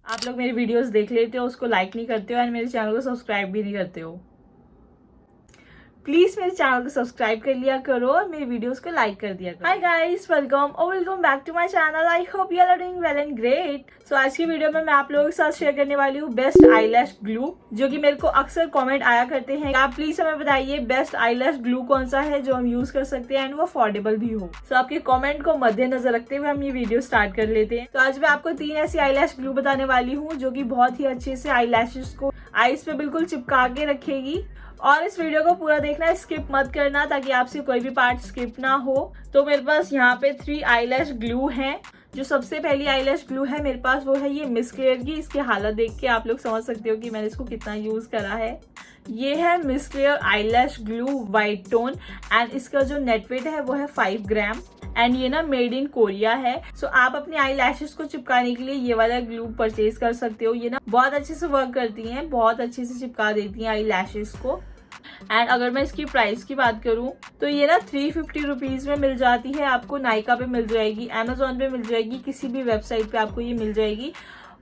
आप लोग मेरी वीडियोस देख लेते हो, उसको लाइक नहीं करते हो एंड मेरे चैनल को सब्सक्राइब भी नहीं करते हो। प्लीज मेरे चैनल को सब्सक्राइब कर लिया करो और मेरी वीडियोस को लाइक कर दिया करो। Hi guys, welcome back to my channel. I hope you are doing well and great. So आज की वीडियो में मैं आप लोगों के साथ शेयर करने वाली हूँ बेस्ट आईलैश ग्लू, जो कि मेरे को अक्सर कमेंट आया करते हैं। आप प्लीज हमें बताइए बेस्ट आईलैश ग्लू कौन सा है जो हम यूज कर सकते हैं एंड वो अफोर्डेबल भी हो। सो आपके कमेंट को मद्देनजर रखते हुए हम ये वीडियो स्टार्ट कर लेते हैं। तो आज मैं आपको 3 ऐसी आईलैश ग्लू बताने वाली हूँ जो कि बहुत ही अच्छे से आईलैशेस को आईज पे बिल्कुल चिपका के रखेगी। और इस वीडियो को पूरा देखना, स्किप मत करना ताकि आपसे कोई भी पार्ट स्किप ना हो। तो मेरे पास यहाँ पे 3 आईलैश ग्लू हैं। जो सबसे पहली आईलैश ग्लू है मेरे पास वो है ये मिस क्लियर की। इसकी हालत देख के आप लोग समझ सकते हो कि मैंने इसको कितना यूज करा है। ये है miss clear eyelash glue white tone and इसका जो नेट वेट है वो है 5 ग्राम एंड ये ना मेड इन कोरिया है। सो आप अपने आई लैशेस को चिपकाने के लिए ये वाला ग्लू परचेज कर सकते हो। ये ना बहुत अच्छे से वर्क करती हैं, बहुत अच्छे से चिपका देती हैं आई लैशेस को। एंड अगर मैं इसकी प्राइस की बात करूं तो ये ना 350 रुपीज में मिल जाती है। आपको नायका पे मिल जाएगी, अमेजोन पे मिल जाएगी, किसी भी वेबसाइट पे आपको ये मिल जाएगी।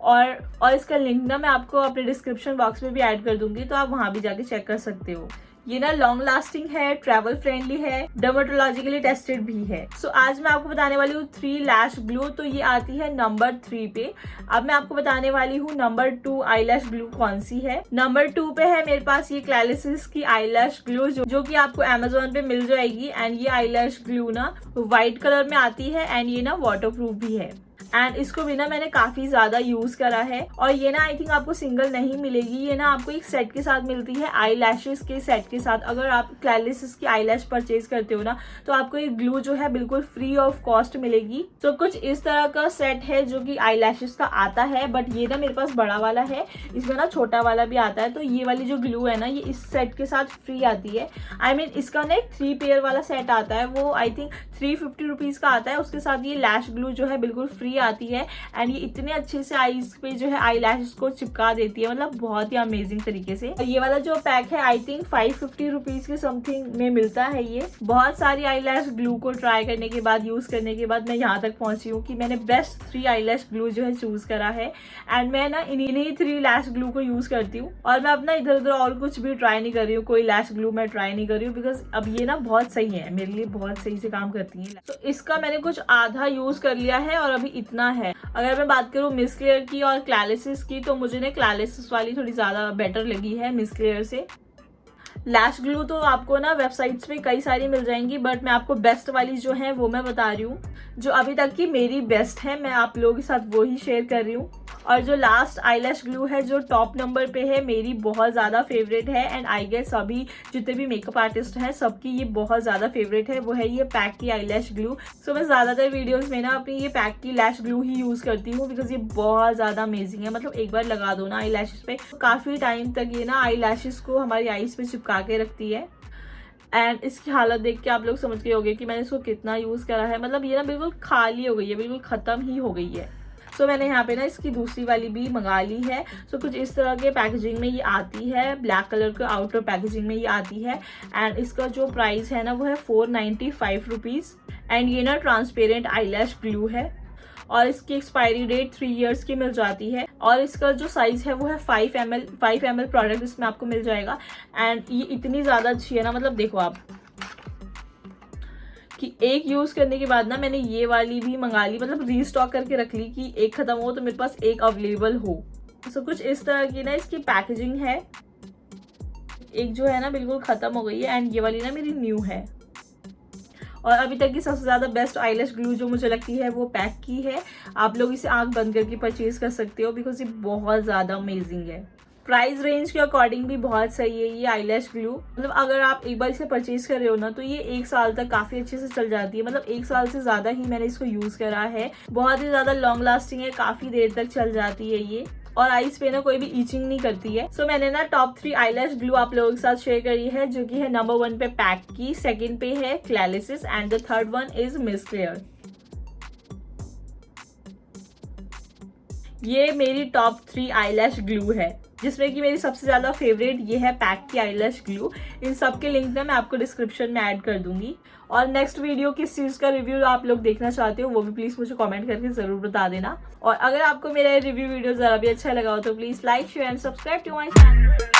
और इसका लिंक ना मैं आपको अपने डिस्क्रिप्शन बॉक्स में भी ऐड कर दूंगी, तो आप वहां भी जाके चेक कर सकते हो। ये ना लॉन्ग लास्टिंग है, ट्रैवल फ्रेंडली है, डर्मेटोलॉजिकली टेस्टेड भी है। सो आज मैं आपको बताने वाली हूँ 3 लैश ग्लू। तो ये आती है नंबर 3 पे। अब मैं आपको बताने वाली हूँ नंबर 2 आईलैश ग्लू कौन सी है। नंबर 2 पे है मेरे पास ये क्लैरिसिस की आईलैश ग्लू जो कि आपको अमेजोन पे मिल जाएगी। एंड ये आईलैश ग्लू ना व्हाइट कलर में आती है एंड ये ना वाटरप्रूफ भी है। एंड इसको भी ना मैंने काफी ज्यादा यूज करा है। और ये ना आई थिंक आपको सिंगल नहीं मिलेगी, ये ना आपको एक सेट के साथ मिलती है, आई लैशेस के सेट के साथ। अगर आप क्लैरिसिस की आई लैश परचेज करते हो ना तो आपको ये ग्लू जो है बिल्कुल फ्री ऑफ कॉस्ट मिलेगी। तो कुछ इस तरह का सेट है जो कि आई लैशेस का आता है, बट ये ना मेरे पास बड़ा वाला है, इसमें ना छोटा वाला भी आता है। तो ये वाली जो ग्लू है ना ये इस सेट के साथ फ्री आती है। आई मीन इसका ना एक 3 पेयर वाला सेट आता है, वो आई थिंक 350 रुपीज का आता है। उसके साथ ये लैश ग्लू जो है बिल्कुल फ्री आती है एंड ये इतने अच्छे से आईज पे जो है आई लैशेस को चिपका देती है, मतलब बहुत ही अमेजिंग तरीके से। ये वाला जो पैक है आई थिंक 550 रुपीज के समथिंग में मिलता है। ये बहुत सारी आई लैश ग्लू को ट्राई करने के बाद, यूज करने के बाद मैं यहाँ तक पहुंची हूँ कि मैंने बेस्ट 3 आई लैश ग्लू जो है चूज करा है। एंड मैं ना इन्हीं 3 लैश ग्लू को यूज करती हूँ और मैं अपना इधर उधर और कुछ भी ट्राई नहीं कर रही हूँ, कोई लैश ग्लू मैं ट्राई नहीं कर रही हूँ, बिकॉज अब ये ना बहुत सही है, मेरे लिए बहुत सही से काम करती है। तो इसका मैंने कुछ आधा यूज कर लिया है और अभी इतना है। अगर मैं बात करूँ मिस क्लियर की और क्लैरिसिस की तो मुझे ना क्लैरिसिस वाली थोड़ी ज्यादा बेटर लगी है मिस क्लियर से। लैश ग्लू तो आपको ना वेबसाइट्स पे कई सारी मिल जाएंगी, बट मैं आपको बेस्ट वाली जो है वो मैं बता रही हूँ, जो अभी तक की मेरी बेस्ट है, मैं आप लोगों के साथ वो ही शेयर कर रही हूँ। और जो लास्ट आईलैश ग्लू है जो टॉप नंबर पे है, मेरी बहुत ज़्यादा फेवरेट है एंड आई गेस सभी जितने भी मेकअप आर्टिस्ट हैं सबकी ये बहुत ज़्यादा फेवरेट है, वो है ये पैक की आईलैश ग्लू। सो मैं ज़्यादातर वीडियोस में ना अपनी ये पैक की लैश ग्लू ही यूज़ करती हूँ, बिकॉज ये बहुत ज़्यादा अमेजिंग है। मतलब एक बार लगा दो ना आई लैशेस पे, काफ़ी टाइम तक ये ना आई लैशेस को हमारी आईज पे चिपका के रखती है। एंड इसकी हालत देख के आप लोग समझ गए होंगे कि मैंने इसको कितना यूज़ करा है। मतलब ये ना बिल्कुल खाली हो गई है, बिल्कुल ख़त्म ही हो गई है। सो मैंने यहाँ पे ना इसकी दूसरी वाली भी मंगा ली है। सो कुछ इस तरह के पैकेजिंग में ये आती है, ब्लैक कलर के आउटर पैकेजिंग में ये आती है। एंड इसका जो प्राइस है ना वो है 495 रुपीज़। एंड ये ना ट्रांसपेरेंट आईलैश ग्लू है और इसकी एक्सपायरी डेट 3 इयर्स की मिल जाती है। और इसका जो साइज है वो है 5 ml प्रोडक्ट इसमें आपको मिल जाएगा। एंड ये इतनी ज़्यादा अच्छी है ना, मतलब देखो आप कि एक यूज करने के बाद ना मैंने ये वाली भी मंगा ली, मतलब रीस्टॉक करके रख ली कि एक खत्म हो तो मेरे पास एक अवेलेबल हो। सो कुछ इस तरह की ना इसकी पैकेजिंग है। एक जो है ना बिल्कुल खत्म हो गई है एंड ये वाली ना मेरी न्यू है। और अभी तक की सबसे ज़्यादा बेस्ट आईलैश ग्लू जो मुझे लगती है वो पैक की है। आप लोग इसे आंख बंद करके परचेज कर सकते हो, बिकॉज ये बहुत ज़्यादा अमेजिंग है। प्राइस रेंज के अकॉर्डिंग भी बहुत सही है ये आईलैश ग्लू। मतलब अगर आप एक बार इसे परचेज कर रहे हो ना तो ये 1 साल तक काफ़ी अच्छे से चल जाती है। मतलब 1 साल से ज़्यादा ही मैंने इसको यूज़ करा है, बहुत ही ज़्यादा लॉन्ग लास्टिंग है, काफ़ी देर तक चल जाती है ये। और आईज पे ना कोई भी ईचिंग नहीं करती है। सो मैंने ना टॉप 3 आईलैश ग्लू आप लोगों के साथ शेयर करी है, जो कि है नंबर 1 पे पैक की, सेकंड पे है क्लैरिसिस and the third one is miss clear. ये मेरी टॉप 3 आईलैश ग्लू है जिसमें कि मेरी सबसे ज़्यादा फेवरेट ये है पैक की आईलैश ग्लू। इन सब के लिंक ना मैं आपको डिस्क्रिप्शन में ऐड कर दूंगी। और नेक्स्ट वीडियो किस चीज़ का रिव्यू आप लोग देखना चाहते हो वो भी प्लीज़ मुझे कमेंट करके ज़रूर बता देना। और अगर आपको मेरा रिव्यू वीडियो ज़रा भी अच्छा लगा हो तो please like share and subscribe to my channel.